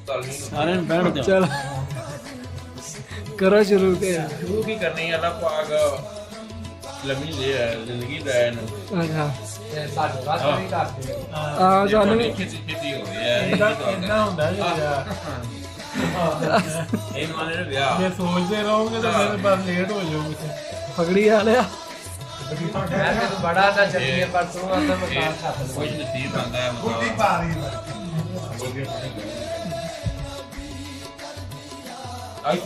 सारे बैठ जाओ। चल करो शुरू के शुरू की करनी है अल्लाह पाक लंबी जिंदगी दे अच्छा ਸਾਡੇ ਵਾਸਤੇ ਨਹੀਂ ਕਰਦੇ हाँ सानू खेती खेती हो गई है ਇੰਨਾ ਹੁੰਦਾ ਜੀ ਯਾਰ इन वाले ने ब्याह ਜੇ ਸੋਚਦੇ ਰਹੋਗੇ ਤਾਂ ਫਿਰ ਬਸ ਲੇਟ ਹੋ ਜਾਓਗੇ पगड़ी आ लिया ਮੈਂ ਕਿ ਤੂੰ ਬੜਾ ਨਾ ਚੱਲੀਏ ਪਰ ਤੂੰ ਅੰਦਰ ਮਕਾਨ ਛੱਡ कुछ नसीब आंदा है ਬੁੱਢੀ मतलब ਪਾ ਰਹੀ ਹੈ आई